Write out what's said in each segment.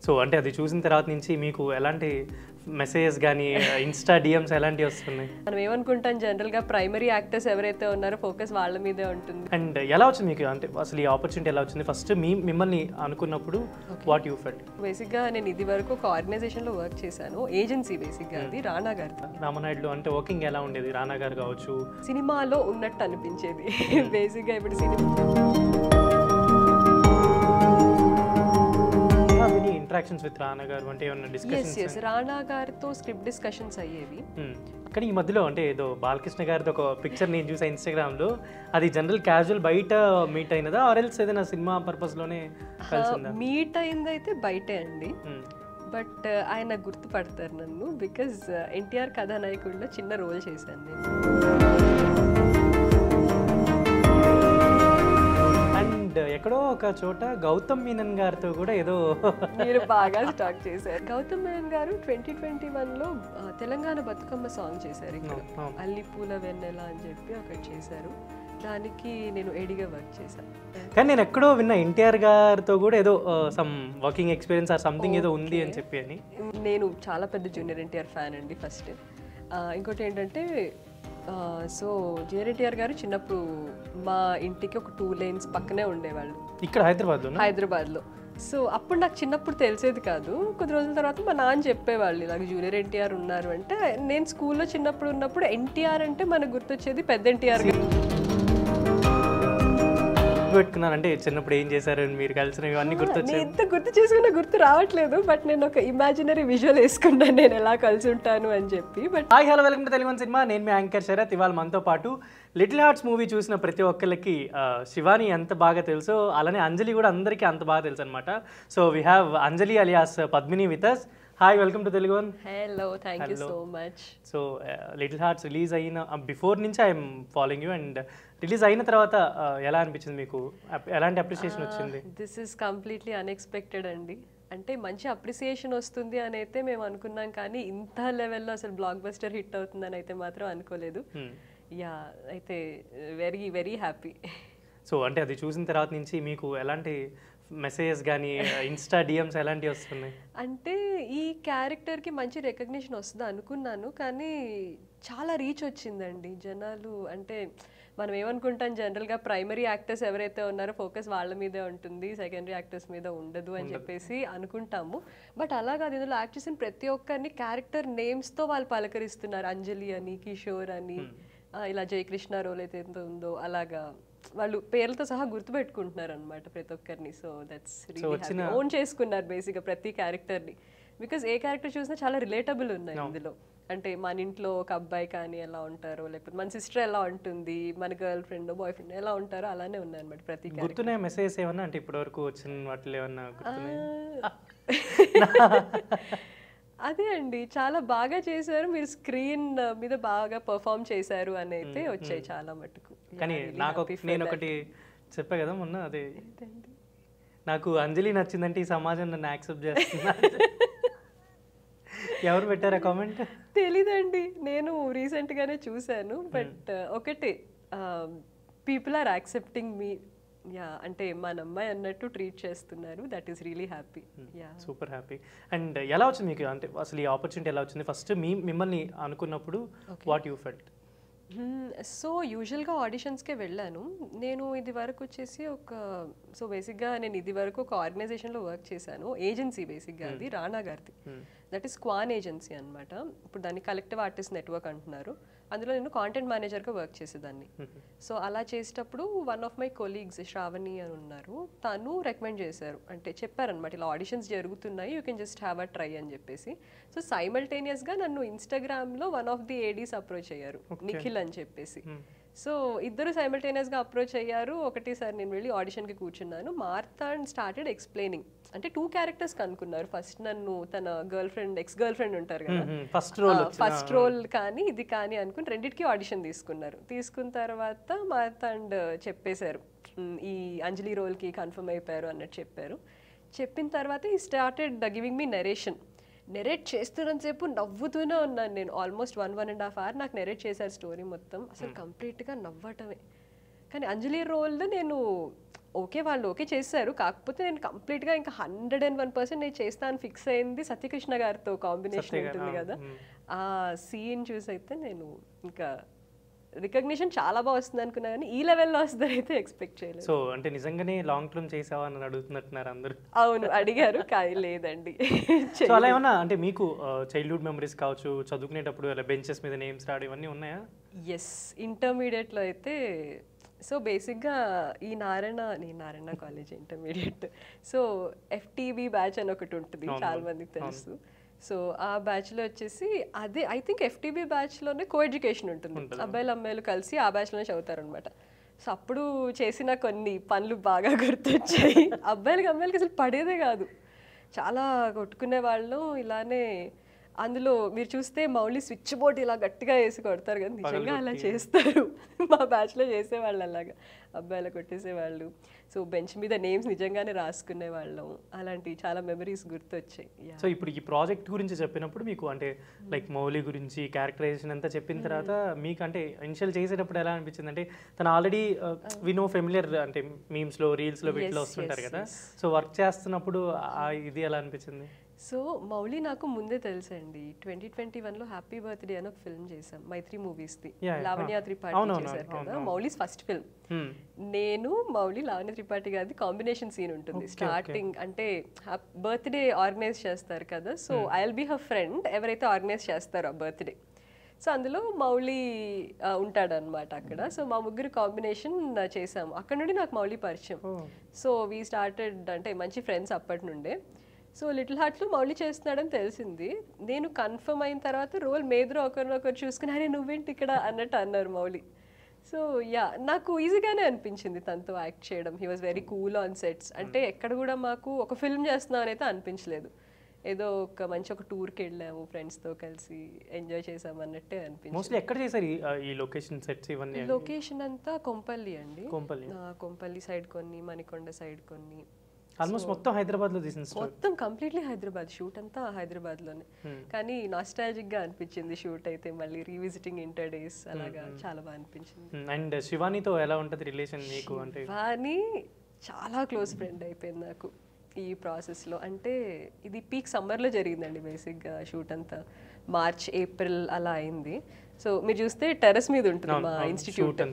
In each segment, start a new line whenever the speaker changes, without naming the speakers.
So అంటే అది చూసిన తర్వాత నుంచి మీకు ఎలాంటి మెసేజెస్ కానీ ఇన్స్టా డిఎమ్స్ ఎలాంటివి వస్తున్నాయి?
మనం ఏమనుకుంటాం జనరల్గా ప్రైమరీ యాక్టర్స్ ఎవరైతే ఉన్నారో ఫోకస్ వాళ్ళ మీదే ఉంటుంది.
అండ్ ఎలా వచ్చింది మీకు, అంటే అసలు ఈ ఆపర్చునిటీ ఎలా వచ్చింది? ఫస్ట్ మిమ్మల్ని అనుకున్నప్పుడు వాట్ యూ ఫెల్ట్?
బేసిక్గా నేను ఇది వరకు ఒక ఆర్గనైజేషన్లో వర్క్ చేశాను, ఏజెన్సీ బేసిక్గా అది రానా గారితో.
రామనాయుడులో అంటే వర్కింగ్ ఎలా ఉండేది? రానా గారు కావచ్చు,
సినిమాలో ఉన్నట్టు అనిపించేది బేసిక్గా. ఇప్పుడు సినిమా
ఇంటరాక్షన్స్ విత్ రానా గారు అంటే ఏమన్నా డిస్కషన్స్?
రానా గారితో స్క్రిప్ట్ డిస్కషన్స్ అయ్యేవి.
కానీ ఈ మధ్యలో అంటే ఏదో బాలకృష్ణ గారితో ఒక పిక్చర్ నేను చూసా ఇన్స్టాగ్రామ్లో, అది జనరల్ క్యాజువల్ బయట మీట్ అయినదా ఆర్ ఎల్స్ ఏదైనా సినిమా పర్పస్లోనే కలిసిందా?
మీట్ అయిందైతే బయటే అండి, బట్ ఆయన గుర్తుపడతారు నన్ను బికాజ్ ఎన్టీఆర్ కథానాయకుడిలో చిన్న రోల్ చేశాను నేను.
అండ్ ఎక్కడో ఒక చోట గౌతమ్ మీనన్ గారితో కూడా ఏదో
మీరు బాగా స్టార్ట్ చేశారు. గౌతమ్ మీనన్ గారు 2021లో తెలంగాణ బతుకమ్మ సాంగ్ చేశారు ఇక్కడ, అల్లిపూల వెన్నెల అని చెప్పి ఒకటి చేశారు. దానికి నేను ఎడిగా వర్క్ చేశాను.
కానీ నేను ఎక్కడో విన్నా ఎన్టీఆర్ గారితో కూడా ఏదో some working experience or something ఏదో ఉంది అని చెప్పి. అని
నేను చాలా పెద్ద జూనియర్ ఎన్టీఆర్ ఫ్యాన్ అండి ఫస్ట్. ఇంకోటి ఏంటంటే సో జూనియర్ ఎన్టీఆర్ గారు చిన్నప్పుడు మా ఇంటికి ఒక 2 lanes పక్కనే ఉండేవాళ్ళు
ఇక్కడ
హైదరాబాద్లో. సో అప్పుడు నాకు చిన్నప్పుడు తెలిసేది కాదు. కొద్ది రోజుల తర్వాత మా నాన్న చెప్పేవాళ్ళు ఇలాగ జూనియర్ ఎన్టీఆర్ ఉన్నారు అంటే. నేను స్కూల్లో చిన్నప్పుడు ఉన్నప్పుడు ఎన్టీఆర్ అంటే మనకు గుర్తొచ్చేది పెద్ద ఎన్టీఆర్ గారు.
పెట్టుకున్నాను అంటే చిన్నప్పుడు ఏం చేశారు మీరు కలిసిన ఇవన్నీ గుర్తొచ్చాయి.
ఎంత గుర్తు చేసుకున్నా గుర్తు రావట్లేదు, బట్ నేను ఒక ఇమాజినరీ విజువల్ వేసుకున్నాను నేను ఎలా కలిసి ఉంటాను అని చెప్పి. But
hi hello welcome to Telugu one cinema. నేను మీ యాంకర్ శరత్. ఇవాళ మనతో పాటు లిటిల్ హార్ట్స్ మూవీ చూసిన ప్రతి ఒక్కరికి శివాని ఎంత బాగా తెలుసో అలానే అంజలి కూడా అందరికీ అంత బాగా తెలుసు అనమాట. So we have Anjali alias Padmini with us. Hi, welcome to Telugu one.
Hello, thank you so much.
So little hearts release అయిన బిఫోర్ నుంచి I'm following you, and release అయిన తర్వాత ఎలా అనిపించింది మీకు? ఎలాంటి అప్రిసియేషన్ వచ్చింది?
దిస్ ఈస్ కంప్లీట్లీ అన్ఎక్స్పెక్టెడ్ అండి. అంటే మంచి అప్రిసియేషన్ వస్తుంది అని అయితే మేము అనుకున్నాం, కానీ ఇంత లెవెల్లో అసలు బ్లాక్ బస్టర్ హిట్ అవుతుందని అయితే మాత్రం అనుకోలేదు. యా, అయితే వెరీ వెరీ హ్యాపీ.
సో అంటే అది చూసిన తర్వాత నుంచి మీకు ఎలాంటి మెసేజెస్ కానీ ఇన్స్టా డిఎమ్స్ ఎలాంటివి వస్తున్నాయి?
అంటే ఈ క్యారెక్టర్కి మంచి రికగ్నిషన్ వస్తుంది అనుకున్నాను, కానీ చాలా రీచ్ వచ్చిందండి జనాలు. అంటే మనం ఏమనుకుంటాం జనరల్గా ప్రైమరీ యాక్టర్స్ ఎవరైతే ఉన్నారో ఫోకస్ వాళ్ళ మీదే ఉంటుంది, సెకండరీ యాక్టర్స్ మీద ఉండదు అని చెప్పేసి అనుకుంటాము. బట్ అలా కాదు, ఇందులో యాక్ట్ చేసిన ప్రతి ఒక్కరిని క్యారెక్టర్ నేమ్స్తో వాళ్ళు పలకరిస్తున్నారు. అంజలి అని, కిషోర్ అని, ఇలా జయకృష్ణ రోల్ అయితే ఎంత ఉందో అలాగా వాళ్ళు పేర్లతో సహా గుర్తుపెట్టుకుంటున్నారు అనమాట ప్రతి ఒక్కరిని. సో దట్స్ రియల్లీ ఓన్ చేసుకున్నారు బేసిక్గా ప్రతి క్యారెక్టర్ని. బికాజ్ ఏ క్యారెక్టర్ చూసినా చాలా రిలేటబుల్ ఉన్నాయి ఇందులో. అంటే మన ఇంట్లో ఒక అబ్బాయి కానీ ఎలా ఉంటారో, లేకపోతే మన సిస్టర్ ఎలా ఉంటుంది, మన గర్ల్ ఫ్రెండ్ బాయ్ ఫ్రెండ్ ఎలా ఉంటారో అలానే ఉన్నాయి అనమాట ప్రతి క్యారెక్టర్.
గుర్తున్నాయి మెసేజెస్ ఏమన్నా? అంటే ఇప్పటి వరకు వచ్చిన వాటిలో ఏమన్నా గుర్తున్నాయి?
అదే అండి, చాలా బాగా చేశారు మీరు, స్క్రీన్ మీద బాగా పర్ఫామ్ చేశారు అని అయితే వచ్చాయి చాలా మటుకు.
కానీ నేను ఒకటి చెప్పా కదా మొన్న, అదే నాకు అంజలి నచ్చిందంటే ఈ సమాజం నన్ను యాక్సెప్ట్ చేస్తున్నా. ఎవరు పెట్టారా కామెంట్?
తెలీదండి, నేను రీసెంట్గానే చూశాను. బట్ ఒకటి people are accepting me. Yeah, అంటే మన అమ్మాయి అన్నట్టు ట్రీట్ చేస్తున్నారు. That is really happy. Yeah,
super happy. And ఎలా వచ్చింది మీకు, అంటే అసలు ఈ ఆపర్చునిటీ ఎలా వచ్చింది? ఫస్ట్ మిమ్మల్ని అనుకున్నప్పుడు వాట్ యూ ఫెల్ట్?
సో యూజువల్గా ఆడిషన్స్కే వెళ్ళాను నేను. ఇది వరకు వచ్చేసి సో బేసిక్గా నేను ఇది వరకు ఒక ఆర్గనైజేషన్లో వర్క్ చేశాను, ఏజెన్సీ బేసిక్గా అది రానా గారిది. దట్ ఈస్ క్వాన్ ఏజెన్సీ అనమాట. ఇప్పుడు దాన్ని కలెక్టివ్ ఆర్టిస్ట్ నెట్వర్క్ అంటున్నారు. అందులో నేను కాంటెంట్ మేనేజర్గా వర్క్ చేసేదాన్ని. సో అలా చేసేటప్పుడు one of my colleagues Shravani అని ఉన్నారు, తను రికమెండ్ చేశారు. అంటే చెప్పారనమాట ఇలా ఆడిషన్స్ జరుగుతున్నాయి, you can just have a try అని చెప్పేసి. సో సైమల్టేనియస్గా నన్ను ఇన్స్టాగ్రామ్లో one of the Aedes approach అయ్యారు, నిఖిల్ అని చెప్పేసి. సో ఇద్దరు సైమల్టేనియస్గా అప్రోచ్ అయ్యారు. ఒకటేసారి నేను వెళ్ళి ఆడిషన్కి కూర్చున్నాను. Marthand started explaining. అంటే 2 క్యారెక్టర్స్ కనుక్కున్నారు. ఫస్ట్ నన్ను తన girlfriend, ex girlfriend ఉంటారు కదా, ఫస్ట్ రోల్ కానీ ఇది కానీ అనుకుని రెండింటికి ఆడిషన్ తీసుకున్నారు. తీసుకున్న తర్వాత మార్తాండ్ చెప్పేశారు ఈ అంజలి రోల్కి కన్ఫర్మ్ అయిపోయారు అన్నట్టు చెప్పారు. చెప్పిన తర్వాత ఈ స్టార్టెడ్ గివింగ్ మీ నెరేట్ చేస్తున్నంతసేపు నవ్వుతూనే ఉన్నాను నేను. ఆల్మోస్ట్ 1.5 hours నాకు నెరేట్ చేశారు స్టోరీ మొత్తం. అసలు కంప్లీట్గా నవ్వటమే. కానీ అంజలి రోల్లో నేను ఓకే వాళ్ళు ఓకే చేశారు, కాకపోతే నేను కంప్లీట్గా ఇంకా 101% నేను చేస్తాను ఫిక్స్ అయింది సత్యకృష్ణ గారితో కాంబినేషన్ ఉంటుంది కదా, ఆ సీన్ చూసి అయితే నేను ఇంకా రికగ్నిషన్ చాలా బాగా వస్తుంది అనుకున్నా కానీ ఈ లెవెల్లో వస్తుందని అయితే ఎక్స్పెక్ట్ చేయలేదు.
సో అంటే నిజంగానే లాంగ్ టర్మ్ చేసావా అని అడుగుతున్నట్టున్నారు అందరూ.
అవును అడిగారు కానీ లేదండి.
సో అలా ఏమన్నా అంటే మీకు చైల్డ్హుడ్ మెమరీస్ కావచ్చు, చదువుకునేటప్పుడు అలా బెంచెస్ మీద నేమ్స్ రావడం ఇవన్నీ ఉన్నాయా?
ఎస్, ఇంటర్మీడియట్లో అయితే సో బేసిక్గా ఈ Narayana college intermediate, so FTB batch అని ఒకటి ఉంటుంది చాలా మందికి తెలుసు. సో ఆ బ్యాచ్లో వచ్చేసి అదే ఐ థింక్ FTB బ్యాచ్లోనే కో ఎడ్యుకేషన్ ఉంటుంది, అబ్బాయిలు అమ్మాయిలు కలిసి ఆ బ్యాచ్లోనే చదువుతారనమాట. సో అప్పుడు చేసిన కొన్ని పనులు బాగా గుర్తొచ్చాయి. అమ్మాయిలకి అసలు పడేదే కాదు, చాలా కొట్టుకునే వాళ్ళు ఇలానే. అందులో మీరు చూస్తే మౌలి స్విచ్ బోర్డ్ ఇలా గట్టిగా వేసి కొడతారు కదా, నిజంగా అలా చేస్తారు. మా బ్యాచ్లో చేసేవాళ్ళు అలాగా, అబ్బాయిలు కొట్టేసేవాళ్ళు. సో బెంచ్ మీద నేమ్స్ నిజంగానే రాసుకునే వాళ్ళం. అలాంటి చాలా మెమరీస్ గుర్తొచ్చాయి.
సో ఇప్పుడు ఈ ప్రాజెక్ట్ గురించి చెప్పినప్పుడు మీకు అంటే లైక్ మౌలి గురించి క్యారెక్టరైజేషన్ అంతా చెప్పిన తర్వాత మీకు అంటే ఇనిషియల్ చేసేటప్పుడు ఎలా అనిపించింది? అంటే తను ఆల్రెడీ వి నో ఫెమిలియర్, అంటే మీమ్స్లో రీల్స్లో వీటిలో వస్తుంటారు కదా, సో వర్క్ చేస్తున్నప్పుడు ఇది ఎలా అనిపించింది?
సో మౌలి నాకు ముందే తెలుసండి, 2021లో హ్యాపీ బర్త్డే అని ఒక ఫిల్మ్ చేశాం మైత్రి మూవీస్ది, లావణ్య త్రిపాఠి చేశారు కదా, మౌలీస్ ఫస్ట్ ఫిల్మ్. నేను మౌలి లావణ్య త్రిపాఠి గారిది కాంబినేషన్ సీన్ ఉంటుంది స్టార్టింగ్, అంటే బర్త్డే ఆర్గనైజ్ చేస్తారు కదా, so I will be her friend ఎవరైతే ఆర్గనైజ్ చేస్తారో ఆ బర్త్డే. సో అందులో మౌలి ఉంటాడనమాట అక్కడ. సో మా ముగ్గురు కాంబినేషన్ చేసాము, అక్కడ నుండి నాకు మౌలి పరిచయం. సో వీ స్టార్టెడ్ అంటే మంచి ఫ్రెండ్స్ అప్పటి నుండే. సో లిటిల్ హార్ట్లో మౌలి చేస్తున్నాడని తెలిసింది. నేను కన్ఫర్మ్ అయిన తర్వాత రోల్ మేదరు ఒకరినొకరు చూసుకుని అరే నువ్వేంటి ఇక్కడ అన్నట్టు అన్నారు మౌలి. సో యా నాకు ఈజీగానే అనిపించింది తనతో యాక్ట్ చేయడం. He was very cool on sets. అంటే ఎక్కడ కూడా మాకు ఒక ఫిల్మ్ చేస్తున్నాం అయితే అనిపించలేదు, ఏదో ఒక మంచి ఒక టూర్కి వెళ్ళాము ఫ్రెండ్స్తో కలిసి ఎంజాయ్ చేసాము అన్నట్టే అనిపించింది.
మోస్ట్లీ ఎక్కడ చేశారు ఈ లొకేషన్ సెట్స్ ఇవన్నీ?
లొకేషన్ అంతా కొంపల్లి అండి, కొంపల్లి సైడ్ కొన్ని, మణికొండ సైడ్ కొన్ని,
ఆల్మోస్ట్ మొత్తం హైదరాబాద్ లో తీసిన
మొత్తం కంప్లీట్లీ హైదరాబాద్. షూట్ అంతా హైదరాబాద్ లోనే, కానీ నాస్టాలజిక్ గా అనిపించింది షూట్ అయితే. మళ్ళీ రీవిజిటింగ్ ఇంటర్ డేస్ అలాగా చాలా బాగా అనిపించింది.
అండ్ శివానీతో ఎలా ఉంటది రిలేషన్ మీకు? అంటే
శివాని చాలా క్లోజ్ ఫ్రెండ్ అయిపోయింది నాకు ఈ ప్రాసెస్ లో. అంటే ఇది పీక్ సమ్మర్ లో జరిగిందండి బేసిక్ గా, షూట్ అంతా మార్చ్ ఏప్రిల్ అలా అయింది. సో మీరు చూస్తే టెర్రస్ మీద ఉంటుంది మా ఇన్స్టిట్యూట్,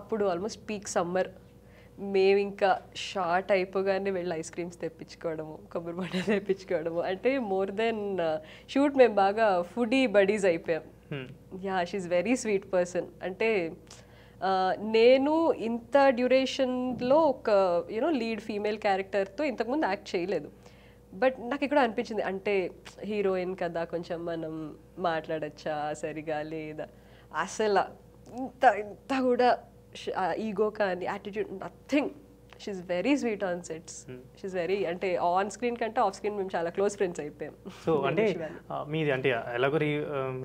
అప్పుడు ఆల్మోస్ట్ పీక్ సమ్మర్. మేము ఇంకా షార్ట్ అయిపోగానే వెళ్ళి ఐస్ క్రీమ్స్ తెప్పించుకోవడము, కొబ్బరి బొండాలు తెప్పించుకోవడము, అంటే మోర్ దెన్ షూట్ మేము బాగా ఫుడీ బడీస్ అయిపోయాం. Yeah she's very sweet person. అంటే నేను ఇంత డ్యూరేషన్లో ఒక లీడ్ ఫీమేల్ క్యారెక్టర్తో ఇంతకుముందు యాక్ట్ చేయలేదు. బట్ నాకు ఇక్కడ అనిపించింది, అంటే హీరోయిన్ కదా కొంచెం మనం మాట్లాడచ్చా సరిగా లేదా, అసలు ఇంత కూడా ఈగో కానీ attitude nothing. She's very sweet on sets. She's very, అంటే ఆన్ స్క్రీన్ కంటే ఆఫ్ స్క్రీన్ మేము చాలా క్లోజ్ ఫ్రెండ్స్ అయిపోయాం.
సో అంటే మీది అంటే ఎలాగో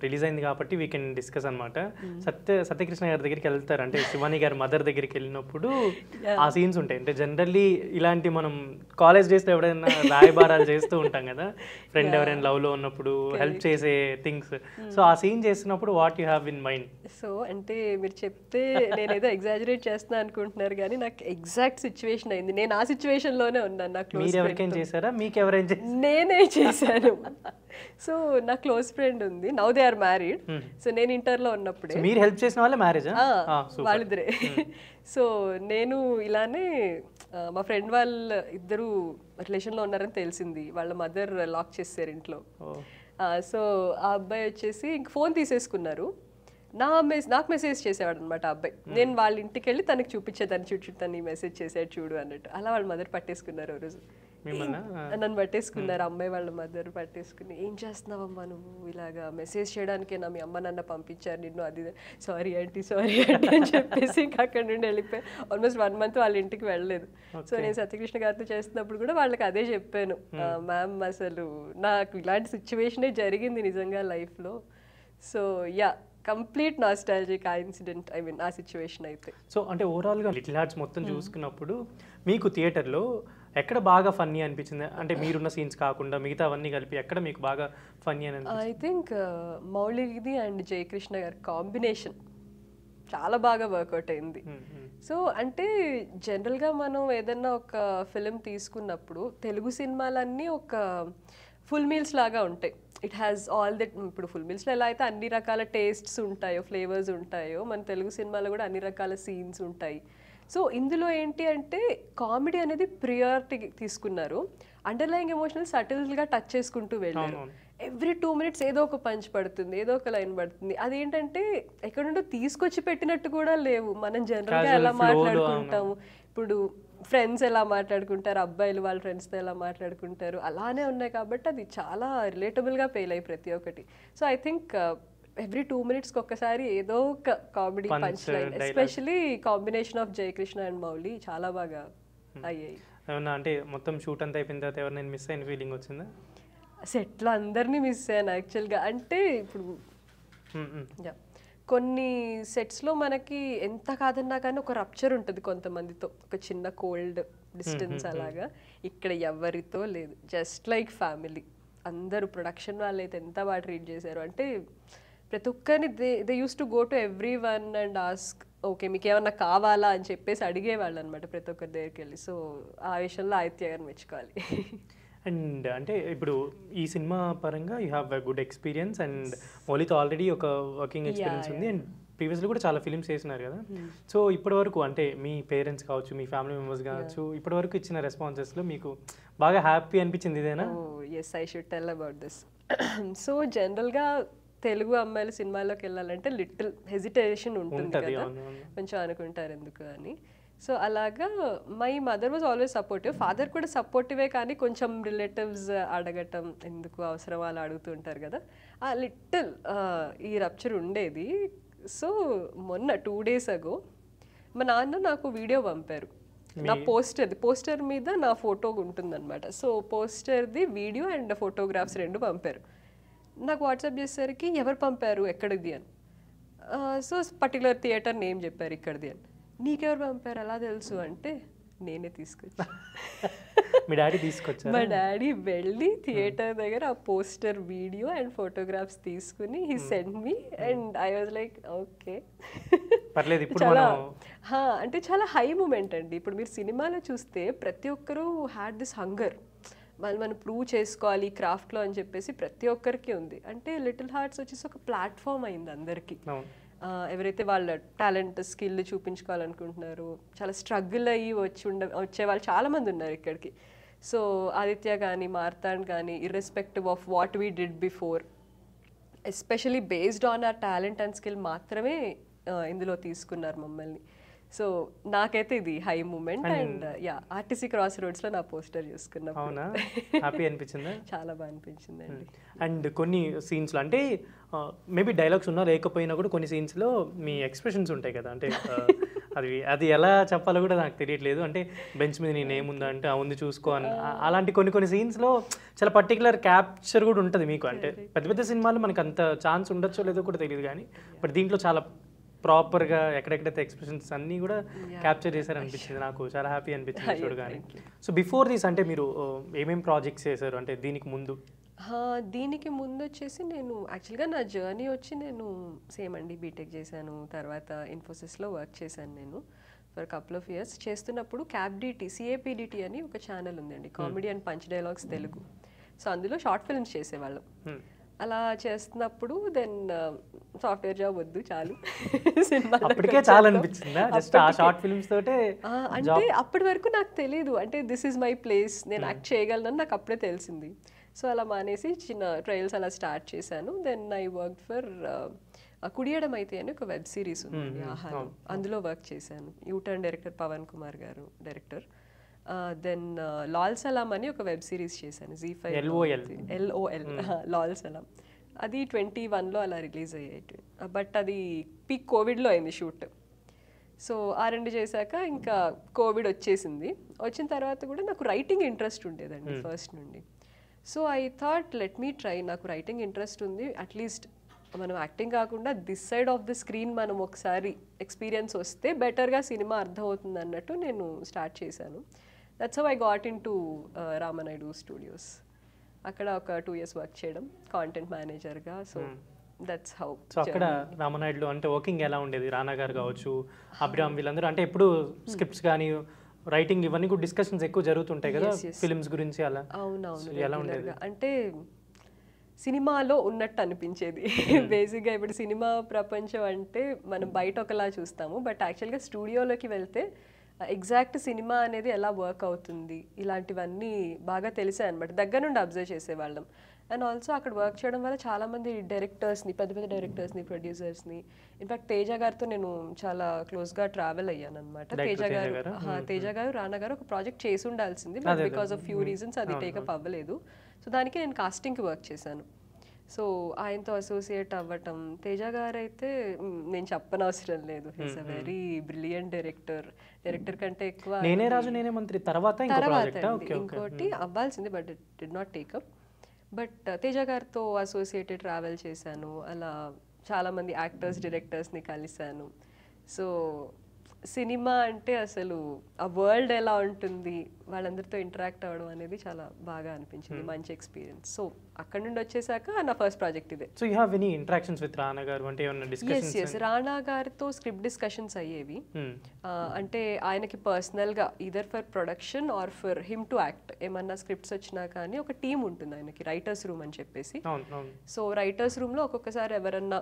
రిలీజ్ అయింది కాబట్టి వీ కెన్ డిస్కస్ అనమాట. సత్యకృష్ణ గారి దగ్గరికి వెళ్తారు, అంటే శివాని గారి మదర్ దగ్గరికి వెళ్ళినప్పుడు ఆ సీన్స్ ఉంటాయి. అంటే జనరల్లీ ఇలాంటి మనం కాలేజ్ డేస్లో ఎవరైనా రాయబారాలు చేస్తూ ఉంటాం కదా, ఫ్రెండ్ ఎవరైనా లవ్లో ఉన్నప్పుడు హెల్ప్ చేసే థింగ్స్. సో ఆ సీన్ చేస్తున్నప్పుడు what you have in mind?
So అంటే మీరు చెప్తే నేనేదో ఎగ్జాజరేట్ చేస్తున్నా అనుకుంటున్నారు కానీ నాకు ఎగ్జాక్ట్ సిచ్యువేషన్ అయింది. నేను ఆ సిచ్యువేషన్ లోనే ఉన్నాను. నాకు నేనే చేశాను. సో నా క్లోజ్ ఫ్రెండ్ ఉంది, now they are married. So నేను ఇంటర్లో ఉన్నప్పుడే
మీరు హెల్ప్ చేసిన వాళ్ళే మ్యారేజ్
వాళ్ళిద్దరే. సో నేను ఇలానే మా ఫ్రెండ్ వాళ్ళు ఇద్దరు రిలేషన్లో ఉన్నారని తెలిసింది, వాళ్ళ మదర్ లాక్ చేశారు ఇంట్లో. సో ఆ అబ్బాయి వచ్చేసి ఇంక ఫోన్ తీసేసుకున్నారు. నాకు మెసేజ్ చేసేవాడు అనమాట అబ్బాయి. నేను వాళ్ళ ఇంటికి వెళ్ళి తనకి చూపించేదాన్ని, చూడు తను మెసేజ్ చేసాడు చూడు అన్నట్టు. అలా వాళ్ళ మదర్ పట్టేసుకున్నారు ఆ రోజు, నన్ను పట్టేసుకున్నారు. అమ్మాయి వాళ్ళ మదర్ పట్టేసుకుని ఏం చేస్తున్నావమ్మా నువ్వు, ఇలాగా మెసేజ్ చేయడానికే నా మీ అమ్మ నాన్న పంపించారు నిన్ను, అది సారీ ఆంటీ అని చెప్పేసి ఇంకా అక్కడి నుండి వెళ్ళిపోయి ఆల్మోస్ట్ 1 month వాళ్ళ ఇంటికి వెళ్ళలేదు. సో నేను సత్యకృష్ణ గారితో చేస్తున్నప్పుడు కూడా వాళ్ళకి అదే చెప్పాను, మ్యామ్ అసలు నాకు ఇలాంటి సిచ్యువేషనే జరిగింది నిజంగా లైఫ్లో. సో యా కంప్లీట్ నాస్టాలజిక్ ఆ ఇన్సిడెంట్, ఐ మీన్ ఆ సిచ్యువేషన్ అయితే.
సో అంటే ఓవరాల్గా లిటిల్ హార్ట్స్ మొత్తం చూసుకున్నప్పుడు మీకు థియేటర్లో ఎక్కడ బాగా ఫన్నీ అనిపించింది? అంటే మీరున్న సీన్స్ కాకుండా మిగతా అవన్నీ కలిపి ఎక్కడ మీకు బాగా ఫన్నీ అని?
ఐ థింక్ మౌలిది అండ్ జయకృష్ణ గారి కాంబినేషన్ చాలా బాగా వర్కౌట్ అయింది. సో అంటే జనరల్గా మనం ఏదన్నా ఒక ఫిలిం తీసుకున్నప్పుడు తెలుగు సినిమాలన్నీ ఒక ఫుల్ మీల్స్ లాగా ఉంటాయి. It has all that. ఇప్పుడు ఫుల్ మీల్స్లో ఎలా అయితే అన్ని రకాల టేస్ట్స్ ఉంటాయో, ఫ్లేవర్స్ ఉంటాయో, మన తెలుగు సినిమాలో కూడా అన్ని రకాల సీన్స్ ఉంటాయి. సో ఇందులో ఏంటి అంటే కామెడీ అనేది ప్రియారిటీ తీసుకున్నారు. అండర్లైయింగ్ ఎమోషనల్ సటిల్గా టచ్ చేసుకుంటూ వెళ్ళారు. ఎవ్రీ 2 minutes ఏదో ఒక పంచ్ పడుతుంది, ఏదో ఒక లైన్ పడుతుంది. అదేంటంటే ఎక్కడ నుండో తీసుకొచ్చి పెట్టినట్టు కూడా లేవు. మనం జనరల్గా ఎలా మాట్లాడుకుంటాము, ఇప్పుడు ఫ్రెండ్స్ ఎలా మాట్లాడుకుంటారు, అబ్బాయిలు వాళ్ళ ఫ్రెండ్స్తో ఎలా మాట్లాడుకుంటారు, అలానే ఉన్నాయి. కాబట్టి అది చాలా రిలేటబుల్గా పేలాయి ప్రతి ఒక్కటి. సో ఐ థింక్ ఎవ్రీ 2 minutesకి ఒక్కసారి ఏదో ఒక comedy punch line, especially combination of Jayakrishna and Mouli చాలా బాగా అయ్యాయి.
ఏమన్నా అంటే మొత్తం షూట్ అంతా అయిపోయిన తర్వాత ఎవరైనా మిస్ అయిన ఫీలింగ్ వచ్చిందా?
సెట్లో అందరినీ మిస్ అయ్యాను యాక్చువల్గా. అంటే ఇప్పుడు కొన్ని సెట్స్లో మనకి ఎంత కాదన్నా కానీ ఒక రప్చర్ ఉంటుంది కొంతమందితో, ఒక చిన్న కోల్డ్ డిస్టెన్స్ అలాగా. ఇక్కడ ఎవరితో లేదు, జస్ట్ లైక్ ఫ్యామిలీ. అందరూ ప్రొడక్షన్ వాళ్ళు అయితే ఎంత బాగా ట్రీట్ చేశారు అంటే ప్రతి ఒక్కరిని they use to go to every one and ask, okay మీకు ఏమన్నా కావాలా అని చెప్పేసి అడిగేవాళ్ళు అనమాట ప్రతి ఒక్కరి దగ్గరికి వెళ్ళి. సో ఆ విషయంలో ఆదిత్య గారిని మెచ్చుకోవాలి.
అండ్ అంటే ఇప్పుడు ఈ సినిమా పరంగా you have a good experience and మౌలితో ఆల్రెడీ ఒక వర్కింగ్ ఎక్స్పీరియన్స్ ఉంది అండ్ ప్రీవియస్లో కూడా చాలా ఫిల్మ్స్ చేసినారు కదా. సో ఇప్పటివరకు అంటే మీ పేరెంట్స్ కావచ్చు, మీ ఫ్యామిలీ మెంబర్స్ కావచ్చు, ఇప్పటివరకు ఇచ్చిన రెస్పాన్సెస్లో మీకు బాగా హ్యాపీ అనిపించింది ఇదేనా?
Yes, I should tell about this. So జనరల్గా తెలుగు అమ్మాయిలు సినిమాల్లోకి వెళ్ళాలంటే లిటిల్ హెజిటేషన్ ఉంటుంది కదా, కొంచెం అనుకుంటారు ఎందుకు అని. సో అలాగా my mother was always supportive, father కూడా సపోర్టివే, కానీ కొంచెం రిలేటివ్స్ అడగటం ఎందుకు అవసరం వాళ్ళు అడుగుతూ ఉంటారు కదా, ఆ లిటిల్ ఈ రప్చర్ ఉండేది. సో మొన్న 2 days ago మా నాన్న నాకు వీడియో పంపారు. నా పోస్టర్ మీద నా ఫోటో ఉంటుందన్నమాట. సో పోస్టర్ది వీడియో అండ్ ఫోటోగ్రాఫ్స్ 2 పంపారు. నాకు వాట్సాప్ చేసేసరికి ఎవరు పంపారు, ఎక్కడిది అని. సో పర్టికులర్ థియేటర్ నేమ్ చెప్పారు, ఇక్కడిది అని. నీకెవరు పంపారు అలా తెలుసు అంటే నేనే తీసుకొచ్చా.
మీ డాడీ తీసుకొచ్చారు?
మా డాడీ వెళ్ళి థియేటర్ దగ్గర ఆ పోస్టర్ వీడియో అండ్ ఫోటోగ్రాఫ్స్ తీసుకుని he send me and I was like okay
పర్లేదు. ఇప్పుడు
చాలా అంటే చాలా హై మూమెంట్ అండి. ఇప్పుడు మీరు సినిమాలో చూస్తే ప్రతి ఒక్కరూ హ్యాడ్ దిస్ హంగర్, మనం ప్రూవ్ చేసుకోవాలి క్రాఫ్ట్లో అని చెప్పేసి ప్రతి ఒక్కరికి ఉంది. అంటే లిటిల్ హార్ట్స్ వచ్చేసి ఒక ప్లాట్ఫామ్ అయింది అందరికీ. ఎవరైతే వాళ్ళ టాలెంట్ స్కిల్ చూపించుకోవాలనుకుంటున్నారు, చాలా స్ట్రగుల్ అయ్యి వచ్చే వాళ్ళు చాలామంది ఉన్నారు ఇక్కడికి. సో ఆదిత్య కానీ మార్తాండ్ కానీ irrespective of what we did before, especially based on our talent and skill మాత్రమే ఇందులో తీసుకున్నారు మమ్మల్ని. సో నాకైతే ఇది high moment. And RTC cross రోడ్స్లో నా పోస్టర్ చూసుకున్నాను.
అవునా, హ్యాపీ అనిపించిందా?
చాలా బాగా అనిపించింది అండి.
అండ్ కొన్ని సీన్స్లో అంటే మేబీ డైలాగ్స్ ఉన్నా లేకపోయినా కూడా కొన్ని సీన్స్లో మీ ఎక్స్ప్రెషన్స్ ఉంటాయి కదా, అంటే అది ఎలా చెప్పాలో కూడా నాకు తెలియట్లేదు. అంటే బెంచ్ మీద నేను ఏముందా అంటే ఉంది చూసుకో అని, అలాంటి కొన్ని సీన్స్లో చాలా పర్టికులర్ క్యాప్చర్ కూడా ఉంటుంది మీకు. అంటే పెద్ద సినిమాలు మనకు అంత ఛాన్స్ ఉండొచ్చో లేదో కూడా తెలియదు, కానీ బట్ దీంట్లో చాలా ప్రాపర్గా ఎక్కడెక్కడైతే ఎక్స్ప్రెషన్స్ అన్నీ కూడా క్యాప్చర్ చేశారు అనిపించింది. నాకు చాలా హ్యాపీ అనిపించింది చూడగానే. సో బిఫోర్ దిస్ అంటే మీరు ఏమేమి ప్రాజెక్ట్స్ చేశారు అంటే దీనికి ముందు?
దీనికి ముందు వచ్చేసి నేను యాక్చువల్గా నా జర్నీ వచ్చి నేను సేమ్ అండి బీటెక్ చేశాను, తర్వాత ఇన్ఫోసిస్లో వర్క్ చేశాను నేను ఫర్ కపుల్ ఆఫ్ ఇయర్స్. చేస్తున్నప్పుడు CAPDT అని ఒక ఛానల్ ఉందండి, comedy and punch dialogues Telugu. So అందులో షార్ట్ ఫిల్మ్స్ చేసేవాళ్ళం. అలా చేస్తున్నప్పుడు దెన్ సాఫ్ట్వేర్ జాబ్ వద్దు చాలు,
అప్పటికే చాలా అనిపించిందా జస్ట్ ఆ షార్ట్ ఫిల్మ్స్ తోటే?
అంటే అప్పటి వరకు నాకు తెలియదు, అంటే దిస్ ఈజ్ మై ప్లేస్, నేను యాక్ట్ చేయగలను నాకు అప్పుడే తెలిసింది. సో అలా మానేసి చిన్న ట్రయల్స్ అలా స్టార్ట్ చేశాను. దెన్ ఐ వర్క్ ఫర్ కుడియడం అయితే అని ఒక వెబ్ సిరీస్ ఉంది ఆహారం, అందులో వర్క్ చేశాను. యూటర్న్ డైరెక్టర్ పవన్ కుమార్ గారు డైరెక్టర్. దెన్ లాల్ సలాం అని ఒక వెబ్ సిరీస్ చేశాను ZEE5 LOL లాల్ సలాం. అది 2021లో అలా రిలీజ్ అయ్యాయి, బట్ అది పీక్ కోవిడ్లో అయింది షూట్. సో ఆ 2 చేశాక ఇంకా కోవిడ్ వచ్చేసింది. వచ్చిన తర్వాత కూడా నాకు రైటింగ్ ఇంట్రెస్ట్ ఉండేదండి ఫస్ట్ నుండి. So I thought let me try, నాకు రైటింగ్ ఇంట్రెస్ట్ ఉంది, అట్లీస్ట్ మనం యాక్టింగ్ కాకుండా this side of the screen మనం ఒకసారి ఎక్స్పీరియన్స్ వస్తే బెటర్గా సినిమా అర్థమవుతుంది అన్నట్టు నేను స్టార్ట్ చేశాను. That's how I got in to Rama Naidu studios. అక్కడ ఒక 2 years వర్క్ చేయడం కాంటెంట్ మేనేజర్గా. So that's how.
సో అక్కడ రామనాయుడులో అంటే వర్కింగ్ ఎలా ఉండేది? రానా గారు కావచ్చు, అభిరామ్, వీళ్ళందరూ అంటే ఎప్పుడు స్క్రిప్ట్స్ కానీ రైటింగ్ ఇవన్నీ కూడా డిస్కషన్స్ ఎక్కువ జరుగుతుంటాయి కదా ఫిల్మ్స్ గురించి, అలా
అవునవును
ఎలా ఉండేది?
అంటే సినిమాలో ఉన్నట్టు అనిపించేది. బేసిక్గా ఇప్పుడు సినిమా ప్రపంచం అంటే మనం బయట ఒకలా చూస్తాము, బట్ యాక్చువల్గా స్టూడియోలోకి వెళ్తే ఎగ్జాక్ట్ సినిమా అనేది ఎలా వర్క్ అవుతుంది ఇలాంటివన్నీ బాగా తెలిసాయి అనమాట. దగ్గర నుండి అబ్జర్వ్ చేసేవాళ్ళం. అండ్ ఆల్సో అక్కడ వర్క్ చేయడం వల్ల చాలామంది డైరెక్టర్స్ని, పెద్ద పెద్ద డైరెక్టర్స్ని, ప్రొడ్యూసర్స్ని, ఇన్ఫాక్ట్ తేజ గారితో నేను చాలా క్లోజ్గా ట్రావెల్ అయ్యాను అనమాట. తేజ గారు రానా గారు ఒక ప్రాజెక్ట్ చేసి ఉండాల్సింది, but because of few reasons అది టేకప్ అవ్వలేదు. సో దానికి నేను కాస్టింగ్కి వర్క్ చేశాను. సో ఆయనతో అసోసియేట్ అవ్వటం, తేజ గారు అయితే నేను చెప్పనవసరం లేదు, his uh very brilliant director. Director కంటే ఎక్కువ
నేనే రాజు నేనే మంత్రి తర్వాత
ఇంకోటి అవ్వాల్సింది, but it did not take up. But Teja గారితో అసోసియేటెడ్ ట్రావెల్ చేశాను, అలా చాలామంది యాక్టర్స్, డైరెక్టర్స్ని కలిశాను. సో సినిమా అంటే అసలు ఆ వరల్డ్ ఎలా ఉంటుంది, వాళ్ళందరితో ఇంటరాక్ట్ అవ్వడం అనేది చాలా బాగా అనిపించింది, మంచి ఎక్స్పీరియన్స్. సో అక్కడ నుండి వచ్చేసాక నా ఫస్ట్ ప్రాజెక్ట్ ఇదే.
So you have any interactions with రానా గారు అంటే ఏమన్నా డిస్కషన్స్?
yes రానా గారితో స్క్రిప్ట్ డిస్కషన్స్ అయ్యేవి. అంటే ఆయనకి పర్సనల్గా either for production or for him to act ఏమన్నా స్క్రిప్ట్స్ వచ్చినా కానీ ఒక టీమ్ ఉంటుంది ఆయనకి, రైటర్స్ రూమ్ అని చెప్పేసి. సో రైటర్స్ రూమ్లో ఒక్కొక్కసారి ఎవరన్నా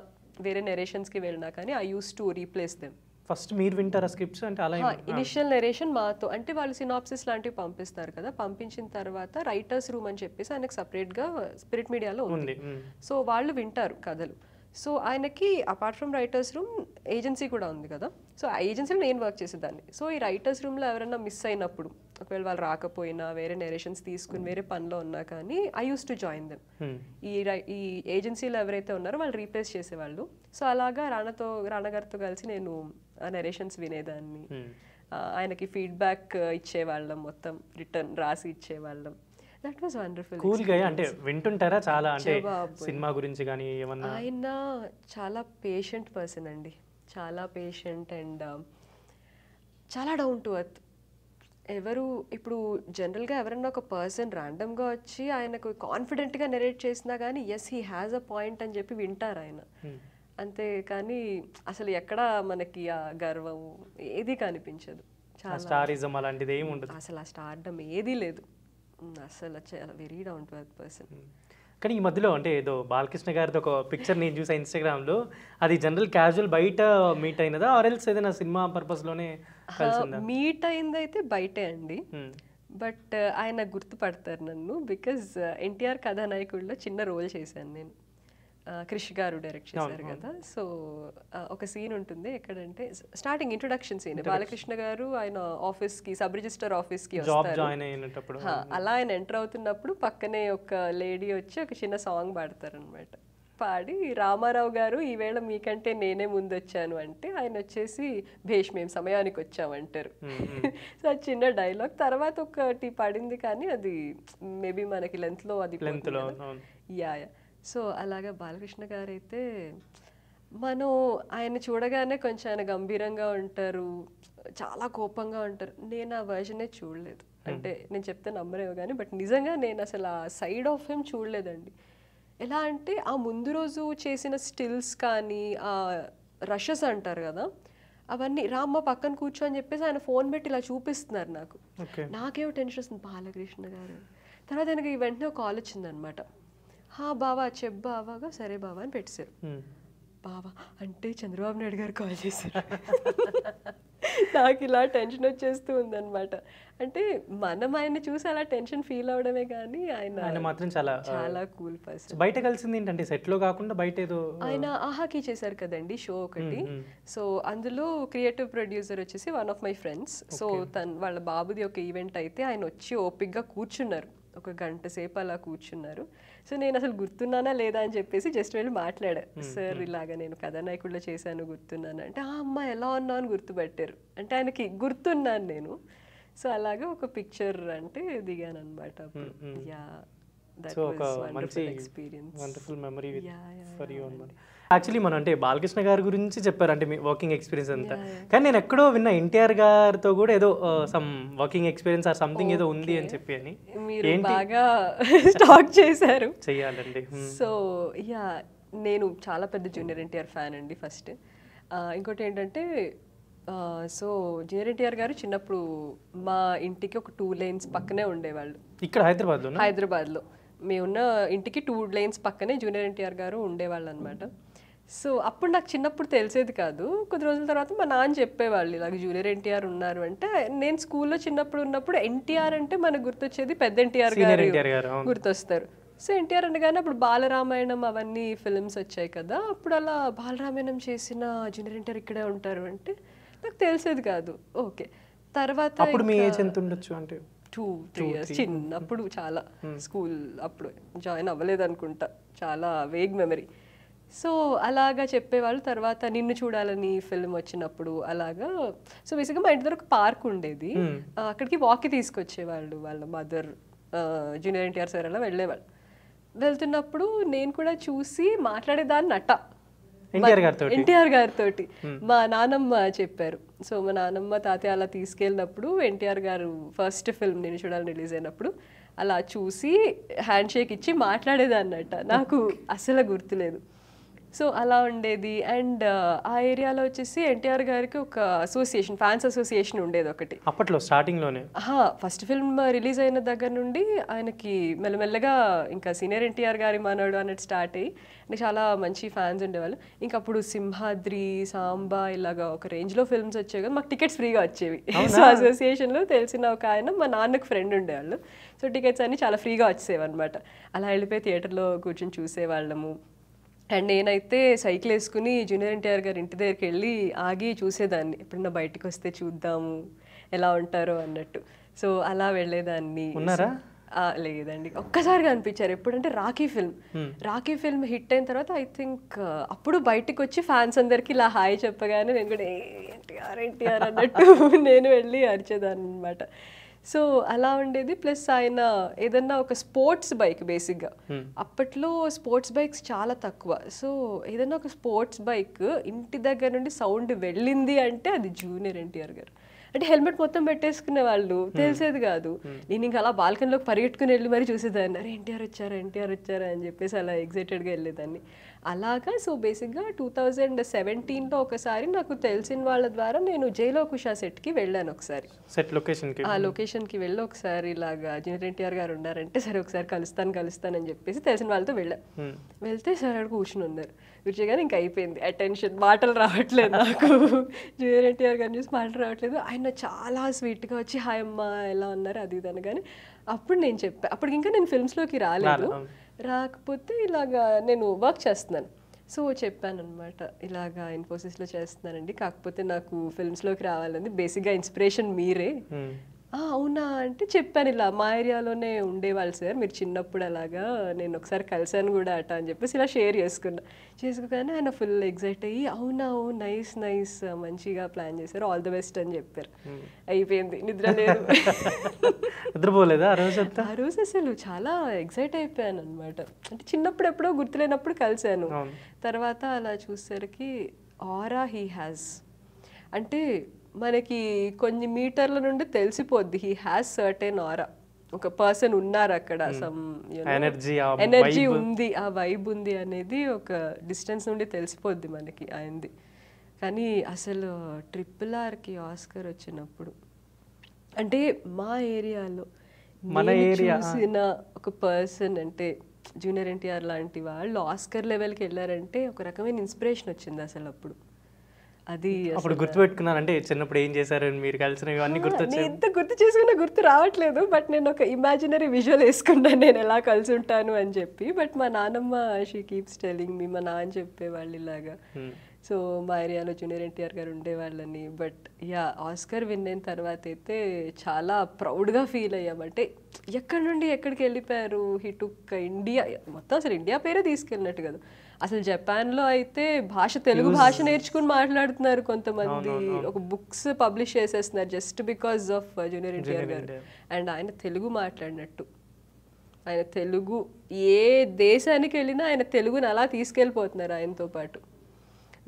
వేరే నెరేషన్స్కి వెళ్ళినా కానీ I use to replace them.
First మీరు వింటారా స్క్రిప్ట్స్ అంటే అలా?
ఇనిషియల్ నెరేషన్ మాతో, అంటే వాళ్ళు సినాప్సిస్ లాంటివి పంపిస్తారు కదా, పంపించిన తర్వాత రైటర్స్ రూమ్ అని చెప్పేసి ఆయనకు సపరేట్గా స్పిరిట్ మీడియాలో ఉంది. సో వాళ్ళు వింటారు కథలు. సో ఆయనకి apart from writers room agency కూడా ఉంది కదా, సో ఆ ఏజెన్సీలో నేను వర్క్ చేసేదాన్ని. సో ఈ రైటర్స్ రూమ్లో ఎవరైనా మిస్ అయినప్పుడు, ఒకవేళ వాళ్ళు రాకపోయినా వేరే నెరేషన్స్ తీసుకుని వేరే పనిలో ఉన్నా కానీ I use to join them. ఈ ఏజెన్సీలో ఎవరైతే ఉన్నారో వాళ్ళు రీప్లేస్ చేసేవాళ్ళు. సో అలాగా రానా గారితో కలిసి నేను ఆ నెరేషన్స్ వినేదాన్ని, ఆయనకి ఫీడ్బ్యాక్ ఇచ్చేవాళ్ళం, మొత్తం రిటర్న్ రాసి ఇచ్చేవాళ్ళం. That was wonderful.
కూల్ గా అంటే వింటుంటారా చాలా, అంటే సినిమా గురించి కానీ ఏమన్నా?
ఆయన చాలా పేషెంట్ పర్సన్ అండి, చాలా పేషెంట్ అండ్ చాలా డౌన్ టు ఎర్త్. ఎవరు ఇప్పుడు జనరల్గా ఎవరన్నా ఒక పర్సన్ ర్యాండమ్గా వచ్చి ఆయనకు కాన్ఫిడెంట్గా నెరేట్ చేసినా కానీ yes he has a point అని చెప్పి వింటారు ఆయన. అంతే కానీ అసలు ఎక్కడ మనకి ఆ గర్వం ఏది కనిపించదు,
స్టారిజం అలాంటిది ఏమి ఉండదు,
అసలు ఆ స్టార్డమ్ ఏదీ లేదు, అసలు very down to earth person.
కానీ ఈ మధ్యలో అంటే ఏదో బాలకృష్ణ గారితో ఒక పిక్చర్ నేను చూసా ఇన్స్టాగ్రామ్లో, అది జనరల్ క్యాజువల్ బయట మీట్ అయినదా ఆర్ ఎల్స్ ఏదైనా సినిమా పర్పస్లోనే కలిసిందా?
మీట్ అయిందైతే బయటే అండి, బట్ ఆయన గుర్తుపడతారు నన్ను, బికాజ్ ఎన్టీఆర్ కథానాయకుడిలో చిన్న రోల్ చేశాను నేను. క్రిష్ గారు డైరెక్ట్ చేశారు కదా. సో ఒక సీన్ ఉంటుంది ఎక్కడంటే స్టార్టింగ్ ఇంట్రొడక్షన్ సీన్, బాలకృష్ణ గారు ఆయన ఆఫీస్కి, సబ్ రిజిస్టర్ ఆఫీస్కి వస్తారు. అలా ఆయన ఎంటర్ అవుతున్నప్పుడు పక్కనే ఒక లేడీ వచ్చి ఒక చిన్న సాంగ్ పాడతారు అనమాట. పాడి రామారావు గారు ఈవేళ మీకంటే నేనే ముందు వచ్చాను అంటే ఆయన వచ్చేసి భేష్ మేము సమయానికి వచ్చామంటారు. సో అది చిన్న డైలాగ్. తర్వాత ఒకటి పడింది కానీ అది మేబీ మనకి లెంత్లో అది యా. సో అలాగా బాలకృష్ణ గారు అయితే మనం ఆయన చూడగానే కొంచెం ఆయన గంభీరంగా ఉంటారు, చాలా కోపంగా ఉంటారు. నేను ఆ వర్షనే చూడలేదు, అంటే నేను చెప్తే నమ్మరేమో కానీ బట్ నిజంగా నేను అసలు ఆ సైడ్ ఆఫ్ హిమ్ చూడలేదండి. ఎలా అంటే ఆ ముందు రోజు చేసిన స్టిల్స్ కానీ ఆ రషెస్ అంటారు కదా, అవన్నీ రామ్మ పక్కన కూర్చో అని చెప్పేసి ఆయన ఫోన్ పెట్టి ఇలా చూపిస్తున్నారు నాకు. నాకేమో టెన్షన్ వస్తుంది, బాలకృష్ణ గారు. తర్వాత ఆయనకి వెంటనే ఒక కాల్ వచ్చిందనమాట, బావా చెప్పు బావాగా, సరే బావా అని పెట్టారు. బావా అంటే చంద్రబాబు నాయుడు గారు కాల్ చేశారు. నాకు ఇలా టెన్షన్ వచ్చేస్తూ ఉందన్నమాట. అంటే మనం ఆయన చూసి అలా టెన్షన్ ఫీల్ అవడమే కానీ ఆయన
మాత్రం చాలా
చాలా కూల్ పర్సన్.
బయట కలిసింది ఏంటంటే సెట్ లో కాకుండా బయట ఏదో
ఆయన ఆహాకి చేశారు కదండి షో ఒకటి. సో అందులో క్రియేటివ్ ప్రొడ్యూసర్ వచ్చేసి one of my friends. So వాళ్ళ బాబుది ఒక ఈవెంట్ అయితే ఆయన వచ్చి ఓపిక్గా కూర్చున్నారు, ఒక గంట సేపు అలా కూర్చున్నారు. సో నేను అసలు గుర్తున్నానా లేదా అని చెప్పేసి జస్ట్ వెళ్ళి మాట్లాడా, సార్ ఇలాగా నేను కథానాయకుడిలో చేశాను గుర్తున్నాను అంటే, అమ్మ ఎలా ఉన్నావు అని గుర్తుపట్టారు, అంటే ఆయనకి గుర్తున్నాను నేను. సో అలాగా ఒక పిక్చర్ అంటే దిగాను అనమాట. Yeah, that was wonderful experience,
wonderful memory for you అన్నమాట. యాక్చువల్లీ మనం అంటే బాలకృష్ణ గారి గురించి చెప్పారు, అంటే మీ వర్కింగ్ ఎక్స్పీరియన్స్ అంతా. కానీ నేను ఎక్కడో విన్నా ఎన్టీఆర్ గారితో కూడా ఏదో some working experience or something ఏదో ఉంది అని చెప్పి. అని
మీరు బాగా స్టాక్ చేశారు,
చెయ్యాలండి.
సో యా నేను చాలా పెద్ద జూనియర్ ఎన్టీఆర్ ఫ్యాన్ అండి ఫస్ట్. ఇంకోటి ఏంటంటే సో జూనియర్ ఎన్టీఆర్ గారు చిన్నప్పుడు మా ఇంటికి ఒక 2 lanes పక్కనే ఉండేవాళ్ళు.
ఇక్కడ
హైదరాబాద్లో మేమున్న ఇంటికి 2 lanes పక్కనే జూనియర్ ఎన్టీఆర్ గారు ఉండేవాళ్ళు అనమాట. సో అప్పుడు నాకు చిన్నప్పుడు తెలిసేది కాదు. కొద్ది రోజుల తర్వాత మా నాన్న చెప్పేవాళ్ళు ఇలాగ జూనియర్ ఎన్టీఆర్ ఉన్నారు అంటే. నేను స్కూల్లో చిన్నప్పుడు ఉన్నప్పుడు ఎన్టీఆర్ అంటే మనకు గుర్తొచ్చేది పెద్ద ఎన్టీఆర్ గారు గుర్తొస్తారు. సో ఎన్టీఆర్ అనగానే అప్పుడు బాలరామాయణం అవన్నీ ఫిల్మ్స్ వచ్చాయి కదా, అప్పుడు అలా బాలరామాయణం చేసిన జూనియర్ ఎన్టీఆర్ ఇక్కడే ఉంటారు అంటే నాకు తెలిసేది కాదు. ఓకే, తర్వాత
అప్పుడు మీ ఏజ్ ఎంత ఉండొచ్చు అంటే
2-3 years చిన్నప్పుడు, చాలా స్కూల్ అప్పుడు జాయిన్ అవ్వలేదు అనుకుంటా, చాలా వేగ్ మెమరీ. సో అలాగా చెప్పేవాళ్ళు. తర్వాత నిన్ను చూడాలని ఫిల్మ్ వచ్చినప్పుడు అలాగా. సో బేసిక్గా మా ఇంటి దగ్గర ఒక పార్క్ ఉండేది, అక్కడికి వాక్కి తీసుకొచ్చేవాళ్ళు వాళ్ళ మదర్. జూనియర్ ఎన్టీఆర్ సార్ అలా వెళ్ళేవాళ్ళు. వెళ్తున్నప్పుడు నేను కూడా చూసి మాట్లాడేదాన్ని ఎన్టీఆర్ గారితో. మా నానమ్మ చెప్పారు. సో మా నానమ్మ తాతయ్య అలా తీసుకెళ్ళినప్పుడు ఎన్టీఆర్ గారు ఫస్ట్ ఫిల్మ్ నేను చూడాలని రిలీజ్ అయినప్పుడు అలా చూసి హ్యాండ్ షేక్ ఇచ్చి మాట్లాడేదన్నట్ట. నాకు అసలు గుర్తులేదు. సో అలా ఉండేది. అండ్ ఆ ఏరియాలో వచ్చేసి ఎన్టీఆర్ గారికి ఒక అసోసియేషన్, ఫ్యాన్స్ అసోసియేషన్ ఉండేది ఒకటి
అప్పట్లో స్టార్టింగ్లోనే.
ఫస్ట్ ఫిల్మ్ రిలీజ్ అయిన దగ్గర నుండి ఆయనకి మెల్లమెల్లగా ఇంకా సీనియర్ ఎన్టీఆర్ గారి మనోడు అన్నట్టు స్టార్ట్ అయ్యి చాలా మంచి ఫ్యాన్స్ ఉండేవాళ్ళు. ఇంకా అప్పుడు సింహాద్రి, సాంబా ఇలాగా ఒక రేంజ్లో ఫిల్మ్స్ వచ్చాయి కదా, మాకు టికెట్స్ ఫ్రీగా వచ్చేవి. సో అసోసియేషన్లో తెలిసిన ఒక ఆయన మా నాన్నకు ఫ్రెండ్ ఉండేవాళ్ళు. సో టికెట్స్ అన్ని చాలా ఫ్రీగా వచ్చేవి అనమాట. అలా వెళ్ళిపోయి థియేటర్లో కూర్చొని చూసేవాళ్ళము. అండ్ నేనైతే సైకిల్ వేసుకుని జూనియర్ ఎన్టీఆర్ గారి ఇంటి దగ్గరికి వెళ్ళి ఆగి చూసేదాన్ని, ఎప్పుడన్నా బయటకు వస్తే చూద్దాము ఎలా ఉంటారో అన్నట్టు. సో అలా వెళ్ళేదాన్ని. లేదండి, ఒక్కసారిగా అనిపించారు. ఎప్పుడంటే రాఖీ ఫిల్మ్ హిట్ అయిన తర్వాత ఐ థింక్ అప్పుడు బయటకు వచ్చి ఫ్యాన్స్ అందరికి ఇలా హాయ్ చెప్పగానే నేను కూడా ఎన్టీఆర్ అన్నట్టు నేను వెళ్ళి అరిచేదాన్ని అనమాట. సో అలా ఉండేది. ప్లస్ ఆయన ఏదన్నా ఒక స్పోర్ట్స్ బైక్, బేసిక్గా అప్పట్లో స్పోర్ట్స్ బైక్స్ చాలా తక్కువ. సో ఏదన్నా ఒక స్పోర్ట్స్ బైక్ ఇంటి దగ్గర నుండి సౌండ్ వెళ్ళింది అంటే అది జూనియర్ ఎన్టీఆర్ గారు. అంటే హెల్మెట్ మొత్తం పెట్టేసుకునే వాళ్ళు, తెలిసేది కాదు. నేను ఇంకా అలా బాల్కనీలోకి పరిగెట్టుకుని వెళ్ళి మరీ చూసేదాన్ని, అరే ఎన్టీఆర్ వచ్చారా అని చెప్పేసి అలా ఎగ్జైటెడ్గా వెళ్ళేదాన్ని అలాగా. సో బేసిక్గా 2017లో ఒకసారి నాకు తెలిసిన వాళ్ళ ద్వారా నేను జైలోకుషా సెట్కి వెళ్ళాను. ఒకసారి ఆ లొకేషన్కి వెళ్ళి ఒకసారి ఇలాగా జూనియర్ ఎన్టీఆర్ గారు ఉన్నారంటే సరే ఒకసారి కలుస్తానని చెప్పేసి తెలిసిన వాళ్ళతో వెళ్తే సార్ అక్కడ కూర్చుని ఉన్నారు. కూర్చోగానే ఇంకా అయిపోయింది అటెన్షన్, మాటలు రావట్లేదు నాకు. జూనియర్ ఎన్టీఆర్ గారిని చూసి మాటలు రావట్లేదు. ఆయన చాలా స్వీట్గా వచ్చి హాయ్ అమ్మా ఎలా ఉన్నారు అది ఇది అనగానే అప్పుడు నేను చెప్పాను. అప్పటికి ఇంకా నేను ఫిల్మ్స్లోకి రాకపోతే ఇలాగా నేను వర్క్ చేస్తున్నాను. సో చెప్పాను అనమాట, ఇలాగా ఇన్ఫోసిస్లో చేస్తున్నానండి, కాకపోతే నాకు ఫిల్మ్స్లోకి రావాలని, బేసిక్గా ఇన్స్పిరేషన్ మీరే. అవునా అంటే చెప్పాను, ఇలా మా ఏరియాలోనే ఉండేవాళ్ళు సార్ మీరు చిన్నప్పుడు, అలాగా నేను ఒకసారి కలిసాను కూడా అట అని చెప్పేసి ఇలా షేర్ చేసుకోగానే ఆయన ఫుల్ ఎగ్జైట్ అయ్యి అవునా నైస్ మంచిగా ప్లాన్ చేశారు, ఆల్ ది బెస్ట్ అని చెప్పారు. అయిపోయింది, నిద్ర లేదు.
నిద్రపోలేదా ఆ
రోజు? అసలు చాలా ఎగ్జైట్ అయిపోయాను అనమాట. అంటే చిన్నప్పుడు ఎప్పుడో గుర్తులేనప్పుడు కలిశాను, తర్వాత అలా చూసేసరికి ఆరా హీ హ్యాస్, అంటే మనకి కొన్ని మీటర్ల నుండి తెలిసిపోద్ది హీ హ్యాస్ సర్టెన్ ఆరా, ఒక పర్సన్ ఉన్నారు అక్కడ, సమ్ ఎనర్జీ ఉంది, ఆ వైబ్ ఉంది అనేది ఒక డిస్టెన్స్ నుండి తెలిసిపోద్ది మనకి ఆయనది. కానీ అసలు RRRకి ఆస్కర్ వచ్చినప్పుడు అంటే మా ఏరియాలో చూసిన ఒక పర్సన్ అంటే జూనియర్ ఎన్టీఆర్ లాంటి వాళ్ళు ఆస్కర్ లెవెల్కి వెళ్ళారంటే ఒక రకమైన ఇన్స్పిరేషన్ వచ్చింది అసలు. అప్పుడు అది
అప్పుడు గుర్తుపెట్టుకున్నాను, అంటే చిన్నప్పుడు ఏం చేశారని మీరు కలిసినవి అన్ని
ఎంత గుర్తు చేసుకున్నా గుర్తు రావట్లేదు. బట్ నేను ఒక ఇమాజినరీ విజువల్ వేసుకున్నాను నేను ఎలా కలిసి ఉంటాను అని చెప్పి. బట్ మా నాన్నమ్మ షీ కీప్స్ టెలింగ్ మీ, మా నాన్న చెప్పేవాళ్ళు ఇలాగా. సో మా ఏరియాలో జూనియర్ ఎన్టీఆర్ గారు ఉండేవాళ్ళని. బట్ ఆస్కర్ విన్ అయిన తర్వాత అయితే చాలా ప్రౌడ్గా ఫీల్ అయ్యామంటే ఎక్కడి నుండి ఎక్కడికి వెళ్ళిపోయారు, హీ టుక్ ఇండియా మొత్తం, అసలు ఇండియా పేరే తీసుకెళ్ళినట్టు కదా. అసలు జపాన్లో అయితే తెలుగు భాష నేర్చుకుని మాట్లాడుతున్నారు కొంతమంది, ఒక బుక్స్ పబ్లిష్ చేసేస్తున్నారు just because of junior NTR గారు. అండ్ ఆయన తెలుగు మాట్లాడినట్టు, ఆయన తెలుగు ఏ దేశానికి వెళ్ళినా ఆయన తెలుగుని అలా తీసుకెళ్ళిపోతున్నారు ఆయనతో పాటు.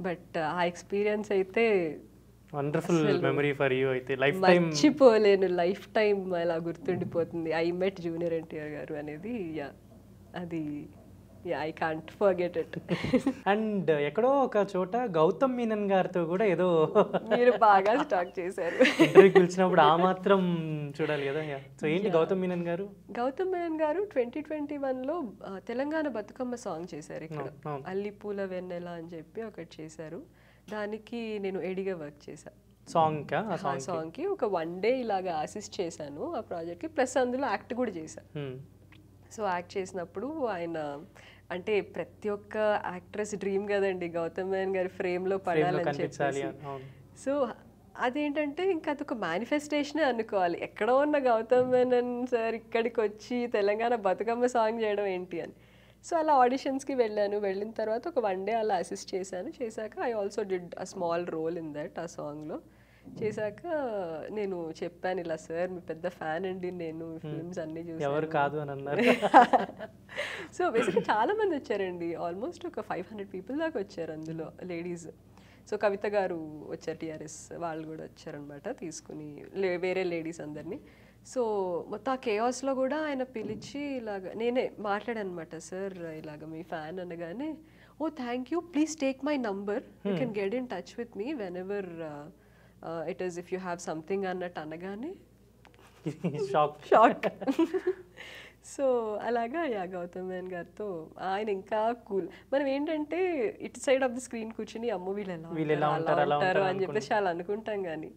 బట్ ఆ ఎక్స్పీరియన్స్ అయితే
వండర్ఫుల్ మెమరీ ఫర్ యూ, అయితే లైఫ్ టైం
మర్చిపోలేను, లైఫ్ టైం అలా గుర్తుండిపోతుంది. ఐ మెట్ జూనియర్ ఎన్టీఆర్ గారు అనేది అది yeah I can't forget it.
And ఎక్కడో ఒక చోట గౌతమ్ మీనన్ గారితో కూడా ఏదో
మీరు బాగా స్టాక్ చేశారు.
ఇంటర్వ్యూకి పిలిచినప్పుడు ఆ మాత్రం చూడాలి కదా. సో ఏంటి గౌతమ్ మీనన్ గారు?
గౌతమ్ మేనన్ గారు 2021లో తెలంగాణ బతుకమ్మ సాంగ్ చేశారు ఇక్కడ, అల్లి పూల వెన్నెల అని చెప్పి ఒకటి చేశారు. దానికి నేను ఎడిగా వర్క్ చేశాను. సాంగ్కి ఒక 1 day ఇలాగా అసిస్ట్ చేశాను ఆ ప్రాజెక్ట్కి, ప్లస్ అందులో యాక్ట్ కూడా చేశాను. సో యాక్ట్ చేసినప్పుడు ఆయన అంటే ప్రతి ఒక్క యాక్ట్రెస్ డ్రీమ్ కదండి గౌతమ్ మేనన్ గారి ఫ్రేమ్లో పడాలని చెప్పేసి. సో అదేంటంటే ఇంకా అదొక మేనిఫెస్టేషనే అనుకోవాలి. ఎక్కడో ఉన్న గౌతమ్ మేనన్ సార్ ఇక్కడికి వచ్చి తెలంగాణ బతుకమ్మ సాంగ్ చేయడం ఏంటి అని. సో అలా ఆడిషన్స్కి వెళ్ళాను. వెళ్ళిన తర్వాత ఒక 1 day అలా అసిస్ట్ చేశాను. చేశాక I also did a small role in that ఆ సాంగ్లో. చేశాక నేను చెప్పాను ఇలా, సార్ మీ పెద్ద ఫ్యాన్ అండి నేను, ఫిల్మ్స్ అన్నీ చూసాను.
ఎవరు కాదు అని అన్నారు.
సో బేసిక్గా చాలా మంది వచ్చారండి, ఆల్మోస్ట్ ఒక 500 people దాకా వచ్చారు అందులో లేడీస్. సో కవిత గారు వచ్చారు, టీఆర్ఎస్ వాళ్ళు కూడా వచ్చారనమాట తీసుకుని వేరే లేడీస్ అందరినీ. సో మొత్తం ఆ కేఆస్లో కూడా ఆయన పిలిచి ఇలాగ నేనే మాట్లాడాను అనమాట, సార్ ఇలాగ మీ ఫ్యాన్ అనగానే, oh thank you, please take my number, you can get in touch with me whenever it is if you have something అన్నట్టు అనగానే షాక్. సో అలాగా గౌతమ్ మేనన్ గారితో ఆయన ఇంకా కూల్. మనం ఏంటంటే ఇటు సైడ్ ఆఫ్ ది స్క్రీన్ కూర్చుని అమ్మో వీళ్ళు ఎలా ఉంటారు అని చెప్పేసి చాలా అనుకుంటాం, కానీ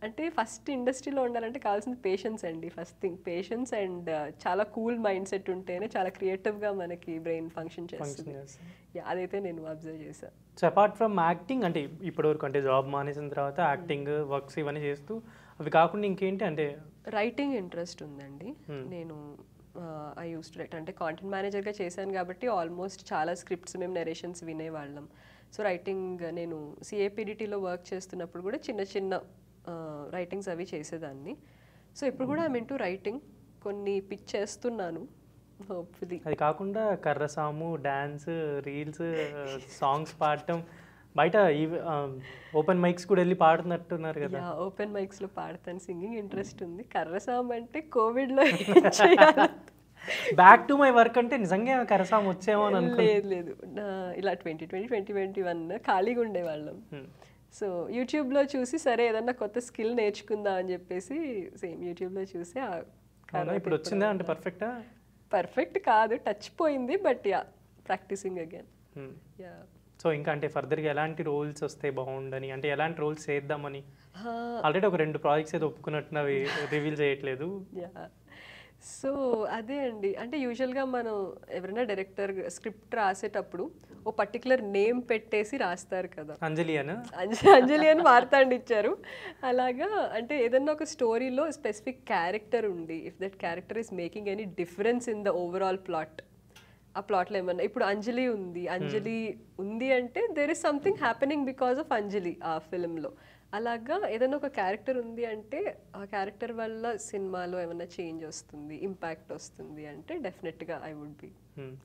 అంటే ఫస్ట్ ఇండస్ట్రీలో ఉండాలంటే కావాల్సింది పేషెన్స్ అండి. ఫస్ట్ థింగ్ పేషెన్స్ అండ్ చాలా కూల్ మైండ్ సెట్ ఉంటేనే చాలా క్రియేటివ్గా మనకి బ్రెయిన్ ఫంక్షన్ చేస్తుంది. అదైతే నేను అబ్జర్వ్ చేశాను.
సో అపార్ట్ ఫ్రమ్ యాక్టింగ్ అంటే ఇప్పటివరకు అంటే జాబ్ మానేసిన తర్వాత యాక్టింగ్ వర్క్స్ ఇవన్నీ చేస్తూ అవి కాకుండా ఇంకేంటి అంటే
రైటింగ్ ఇంట్రెస్ట్ ఉందండి. నేను ఐ యూస్ టు రైట్, అంటే కాంటెంట్ మేనేజర్గా చేశాను కాబట్టి ఆల్మోస్ట్ చాలా స్క్రిప్ట్స్ మేము నెరేషన్స్ వినేవాళ్ళం. సో రైటింగ్ నేను సిఏపిడిటీలో వర్క్ చేస్తున్నప్పుడు కూడా చిన్న చిన్న రైటింగ్స్ అవి చేసేదాన్ని. సో ఇప్పుడు కూడా ఐమ్ ఇంటూ రైటింగ్, కొన్ని పిచ్ చేస్తున్నాను హోప్ఫుల్లీ.
అది కాకుండా కర్రసాము, డ్యాన్స్, రీల్స్, సాంగ్స్ పాడటం, బయట ఓపెన్ మైక్స్ కూడా వెళ్ళి పాడుతున్నట్టున్నారు కదా.
ఓపెన్ మైక్స్లో పాడతాను, సింగింగ్ ఇంట్రెస్ట్ ఉంది. కర్రసాము అంటే కోవిడ్లో
బ్యాక్ టు మై వర్క్ అంటే నిజంగా కర్రసాము వచ్చేమో అని అనుకో.
లేదు ఇలా 2020, 2021 ఖాళీగా ఉండేవాళ్ళం. సో యూట్యూబ్లో చూసి సరే ఏదన్నా కొత్త స్కిల్ నేర్చుకుందాం అని చెప్పేసి సేమ్ యూట్యూబ్లో చూసి
ఇప్పుడు వచ్చిందా అంటే
పర్ఫెక్ట్ కాదు, టచ్ పోయింది, బట్ ప్రాక్టీసింగ్ అగైన్.
సో ఇంకా అంటే ఫర్దర్గా ఎలాంటి రోల్స్ వస్తే బాగుండని, అంటే ఎలాంటి రోల్స్ చేద్దామని ఆల్రెడీ ఒక 2 ప్రాజెక్ట్స్ ఏదో ఒప్పుకున్నట్టున్నవి రివీల్ చేయట్లేదు.
సో అదే అండి, అంటే యూజువల్గా మనం ఎవరైనా డైరెక్టర్ స్క్రిప్ట్ రాసేటప్పుడు ఓ పర్టికులర్ నేమ్ పెట్టేసి రాస్తారు కదా. అంజలి అని మార్తాండి ఇచ్చారు. అలాగా అంటే ఏదన్నా ఒక స్టోరీలో స్పెసిఫిక్ క్యారెక్టర్ ఉండి, if that character is making any difference in the overall plot, ఆ ప్లాట్లో ఏమన్నా ఇప్పుడు అంజలి ఉంది అంటే there is something happening because of Anjali ఆ ఫిల్మ్లో. అలాగా ఏదైనా ఒక క్యారెక్టర్ ఉంది అంటే ఆ క్యారెక్టర్ వల్ల సినిమాలో ఏమైనా చేంజ్ వస్తుంది, ఇంపాక్ట్ వస్తుంది అంటే డెఫినెట్గా ఐ వుడ్ బి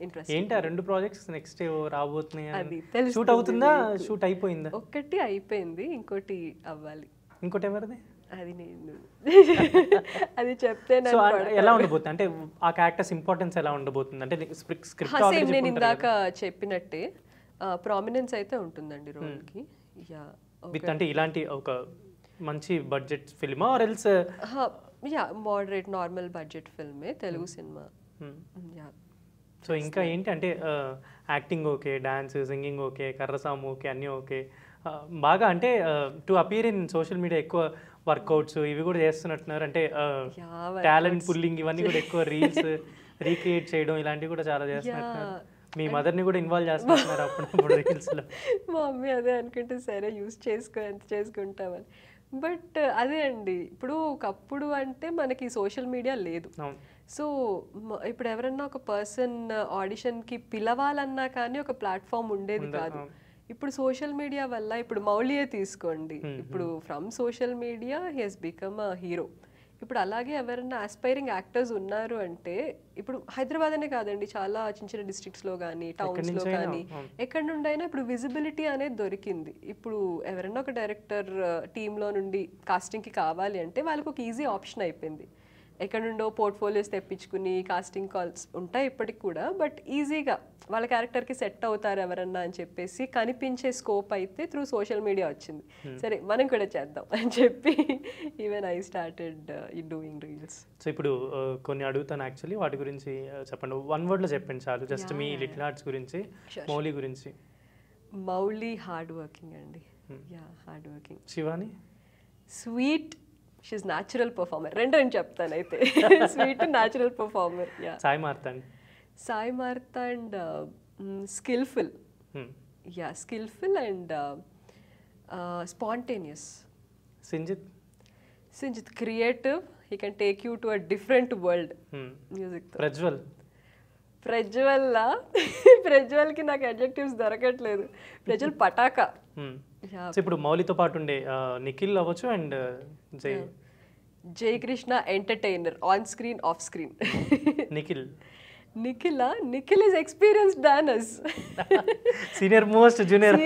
ఇంట్రెస్టెడ్.
ఏంటి ఆ 2 ప్రాజెక్ట్స్ నెక్స్ట్ రాబోతున్నాయి? అది షూట్ అవుతుందా? షూట్ అయిపోయిందా?
ఒకటి అయిపోయింది, ఇంకోటి అవ్వాలి.
ఇంకోటి ఎవరిది?
అది నేను అది చెప్తే
ఎలా ఉండబోతుంది అంటే ఆ క్యారెక్టర్స్ ఇంపార్టెన్స్ ఎలా ఉండబోతుంది అంటే స్క్రిప్ట్
సేమ్ నేను ఇందాక చెప్పినట్టే ప్రామినెన్స్ అయితే ఉంటుందండి రోల్కి.
విత్ అంటే ఇలాంటి ఒక మంచి బడ్జెట్ ఫిల్మా or else
moderate normal budget ఫిల్మే, తెలుగు సినిమా.
సో ఇంకా ఏంటి అంటే acting okay, dance, singing okay, కర్రసాము ఓకే, అన్నీ ఓకే, బాగా అంటే to appear in social media ఎక్కువ వర్కౌట్స్ ఇవి కూడా చేస్తున్నట్టున్నారు. అంటే టాలెంట్ పుల్లింగ్ ఇవన్నీ కూడా ఎక్కువ రీల్స్ రీక్రియేట్ చేయడం ఇలాంటివి కూడా చాలా చేస్తున్నట్టున్నారు. మీ మదర్ని కూడా ఇన్వాల్వ్ చేస్తున్నారు అప్పుడప్పుడు రీల్స్లో.
మా మమ్మీ అదే అనుకుంటే సరే యూస్ చేసుకుంటామని. బట్ అదే అండి, ఇప్పుడు ఒకప్పుడు అంటే మనకి సోషల్ మీడియా లేదు. సో ఇప్పుడు ఎవరన్నా ఒక పర్సన్ ఆడిషన్కి పిలవాలన్నా కానీ ఒక ప్లాట్ఫామ్ ఉండేది కాదు. ఇప్పుడు సోషల్ మీడియా వల్ల, ఇప్పుడు మౌలియే తీసుకోండి, ఇప్పుడు from social media he has become a hero. ఇప్పుడు అలాగే ఎవరైనా ఆస్పైరింగ్ యాక్టర్స్ ఉన్నారు అంటే ఇప్పుడు హైదరాబాద్ అనే కాదండి, చాలా చిన్న చిన్న డిస్ట్రిక్ట్స్లో కానీ టౌన్స్లో కానీ ఎక్కడి నుండి అయినా ఇప్పుడు విజిబిలిటీ అనేది దొరికింది. ఇప్పుడు ఎవరైనా ఒక డైరెక్టర్ టీంలో నుండి కాస్టింగ్కి కావాలి అంటే వాళ్ళకి ఒక ఈజీ ఆప్షన్ అయిపోయింది. ఎక్కడ నుండో పోర్ట్ఫోలియోస్ తెప్పించుకుని కాస్టింగ్ కాల్స్ ఉంటాయి ఇప్పటికి కూడా, బట్ ఈజీగా వాళ్ళ క్యారెక్టర్కి సెట్ అవుతారు ఎవరన్నా అని చెప్పేసి కనిపించే స్కోప్ అయితే త్రూ సోషల్ మీడియా వచ్చింది. సరే మనం కూడా చేద్దాం అని చెప్పి even I started doing reels.
So ఇప్పుడు కొన్ని అడుగుతాను యాక్చువల్లీ, వాటి గురించి చెప్పండి. వన్ వర్డ్లో చెప్పండి చాలు, జస్ట్ మీ లిటిల్ హార్ట్స్ గురించి, మౌలి గురించి.
మౌలి హార్డ్ వర్కింగ్ అండి. Yeah, hard working.
Shivani
sweet, she natural performer. రెండు అని చెప్తాను అయితే. Sweet, natural performer. Yeah.
Sai Marthand.
Sai Marthand skillful. Yeah, skillful and spontaneous. Sinjith creative, he can take you to a different world music. ప్రజ్వల్కి నాకు adjectives దొరకట్లేదు. ప్రజ్వల్ పటాకా.
ఇప్పుడు మౌలితో పాటు ఉండే నిఖిల్ అవ్వచ్చు and
Jai Krishna entertainer, on screen off screen. Nikhil is experienced డానర్స్.
Senior most junior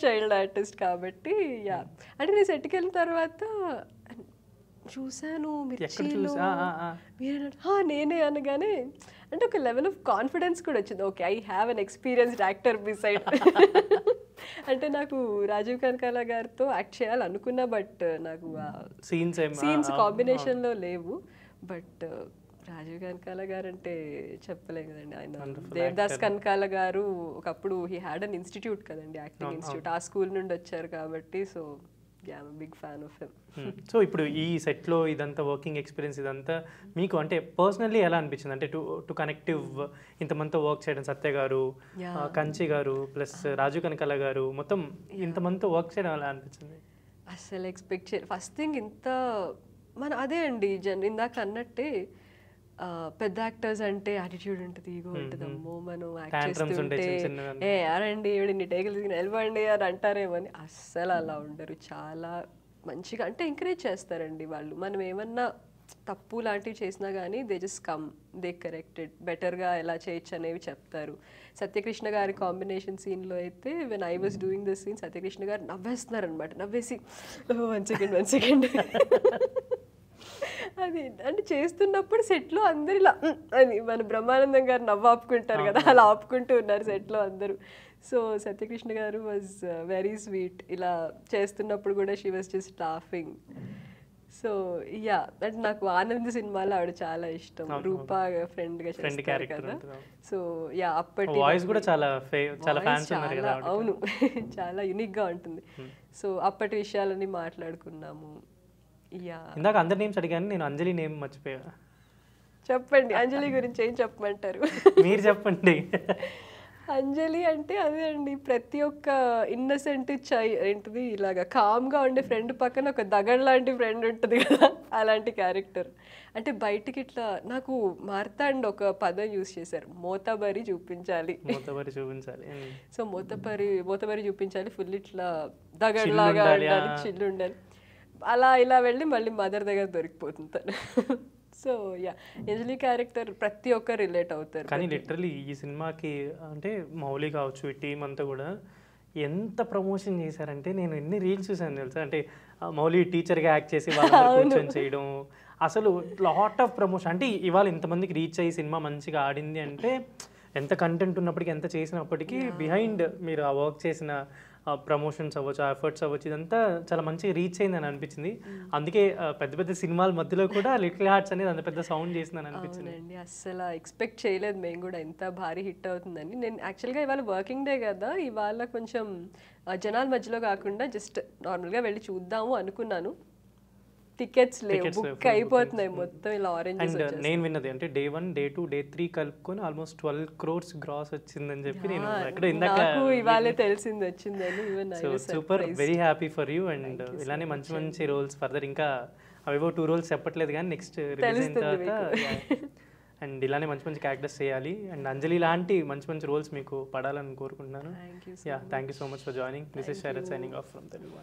child artist కాబట్టి. Yeah, అంటే నేను సెట్కి వెళ్ళిన తర్వాత చూశాను మిర్చిలో, నేనే అనగానే అంటే ఒక లెవెల్ ఆఫ్ కాన్ఫిడెన్స్ కూడా వచ్చింది. Okay, I have an experienced actor beside. అంటే నాకు రాజీవ్ కనకాల గారితో యాక్ట్ చేయాలనుకున్నా, బట్ నాకు సీన్స్ కాంబినేషన్లో లేవు. బట్ రాజీవ్ కనకాల గారు అంటే చెప్పలేం కదండి. ఆయన దేవదాస్ కనకాల గారు ఒకప్పుడు హీ హ్యాడ్ అన్ ఇన్స్టిట్యూట్ కదండి, యాక్టింగ్ ఇన్స్టిట్యూట్. ఆ స్కూల్ నుండి వచ్చారు కాబట్టి. So I'm big fan of him.
సో ఇప్పుడు ఈ సెట్లో ఇదంతా వర్కింగ్ ఎక్స్పీరియన్స్ ఇదంతా మీకు అంటే పర్సనల్లీ ఎలా అనిపించింది? అంటే టు కనెక్టివ్ ఇంతమందితో వర్క్ చేయడం, సత్య గారు, కంచి గారు ప్లస్ రాజు కనకాల గారు, మొత్తం ఇంతమందితో వర్క్ చేయడం ఎలా అనిపించింది?
అసలు ఎక్స్పెక్ట్ చేయలేదు. ఫస్ట్ థింగ్ ఇంత అదే అండి ఇందాక అన్నట్టే పెద్ద యాక్టర్స్ అంటే యాటిట్యూడ్ ఉంటుంది, ఈగో ఉంటుంది. అమ్మో మనం యాక్ట్ చేస్తుంటే అరండి ఇన్ని టేకులు తీసుకుని వెళ్ళిపోండి అని అంటారేమో అని. అస్సలు అలా ఉండరు. చాలా మంచిగా అంటే ఎంకరేజ్ చేస్తారండి వాళ్ళు. మనం ఏమన్నా తప్పు లాంటివి చేసినా కానీ they just come, they corrected, బెటర్గా ఎలా చేయొచ్చు అనేవి చెప్తారు. సత్యకృష్ణ గారి కాంబినేషన్ సీన్లో అయితే when I was doing this scene, Satyakrishna గారు నవ్వేస్తున్నారు అనమాట. నవ్వేసి 1 సెకండ్ అది అంటే చేస్తున్నప్పుడు సెట్లో అందరు ఇలా అని మన బ్రహ్మానందం గారు నవ్వు ఆపుకుంటారు కదా, అలా ఆపుకుంటూ ఉన్నారు సెట్లో అందరూ. సో సత్యకృష్ణ గారు వాజ్ వెరీ స్వీట్. ఇలా చేస్తున్నప్పుడు కూడా she was just laughing. So yeah, అంటే నాకు ఆనంద్ సినిమాలో ఆవిడ చాలా ఇష్టం. రూపా ఫ్రెండ్గా చేస్తారు కదా. సో యా, అప్పటి
వాయిస్ కూడా చాలా
అవును, చాలా యూనిక్గా ఉంటుంది. సో అప్పటి విషయాలని మాట్లాడుకున్నాము.
ఇందాక అందరి నేమ్స్ అడిగాను, నేను అంజలి నేమ్ మర్చిపోయా.
చెప్పండి, అంజలి గురించి ఏం చెప్పమంటారు?
మీరు చెప్పండి.
అంజలి అంటే అదే అండి, ప్రతి ఒక్క ఇన్నసెంట్ ఏంటిది ఇలాగా కామ్గా ఉండే ఫ్రెండ్ పక్కన ఒక దగడ్ లాంటి ఫ్రెండ్ ఉంటుంది కదా, అలాంటి క్యారెక్టర్. అంటే బయటికి ఇట్లా నాకు మార్తాండ్ ఒక పదం యూజ్ చేశారు, మోతబరి చూపించాలి. సో మోతబరి చూపించాలి, ఫుల్ ఇట్లా దగడ్ లాగా ఉండాలి, చిల్లు ఉండాలి. అలా ఇలా వెళ్ళి మళ్ళీ మదర్ దగ్గర దొరికిపోతుంది తను. సో యా, అంజలి క్యారెక్టర్ ప్రతి ఒక్కరు రిలేట్ అవుతారు.
కానీ లిటరలీ ఈ సినిమాకి అంటే మౌలి కావచ్చు, ఈ టీం అంతా కూడా ఎంత ప్రమోషన్ చేశారంటే, నేను ఎన్ని రీల్స్ చూసాను తెలుసా. అంటే మౌలి టీచర్గా యాక్ట్ చేసి వాళ్ళు చేయడం, అసలు లాట్ ఆఫ్ ప్రమోషన్. అంటే ఇవాళ ఇంతమందికి రీచ్ అయ్యి సినిమా మంచిగా ఆడింది అంటే, ఎంత కంటెంట్ ఉన్నప్పటికీ, ఎంత చేసినప్పటికీ బిహైండ్ మీరు ఆ వర్క్ చేసిన ప్రమోషన్స్ అవ్వచ్చు, ఆ ఎఫర్ట్స్ అవ్వచ్చు, ఇదంతా చాలా మంచిగా రీచ్ అయిందని అనిపించింది. అందుకే పెద్ద పెద్ద సినిమాల మధ్యలో కూడా లిటిల్ హార్ట్స్ అనేది అంత పెద్ద సౌండ్ చేసిందని అనిపించింది.
అవునండి, అస్సలు ఎక్స్పెక్ట్ చేయలేదు మేము కూడా ఇంత భారీ హిట్ అవుతుందని. నేను యాక్చువల్గా ఇవాళ వర్కింగ్ డే కదా, ఇవాళ కొంచెం జనాల మధ్యలో కాకుండా జస్ట్ నార్మల్గా వెళ్ళి చూద్దాము అనుకున్నాను. టికెట్స్ లేవు, బుక్ అయిపోతున్నాయి మొత్తం ఇలా ఆరెంజ్.
అండ్ నేను విన్నది అంటే Day 1, Day 2, Day 3 కలుపుకొని ఆల్మోస్ట్ 12 crores గ్రాస్ వచ్చిందని చెప్పి నేను ఎక్కడ ఇందాక
ఇవాళే తెలిసింది వచ్చిందని.
So super, very happy for you. And ఇలానే మంచి మంచి రోల్స్ ఫర్దర్, ఇంకా అవేవో 2 roles చెప్పట్లేదు కానీ నెక్స్ట్ రిలీజ్ అయిన తర్వాత అండ్ ఇలానే మంచి మంచి క్యారెక్టర్స్ చేయాలి. అండ్ అంజలి లాంటి మంచి మంచి రోల్స్ మీకు పడాలని కోరుకుంటున్నాను. Yeah, thank you so much for joining. This is Sharath signing off from Telugu.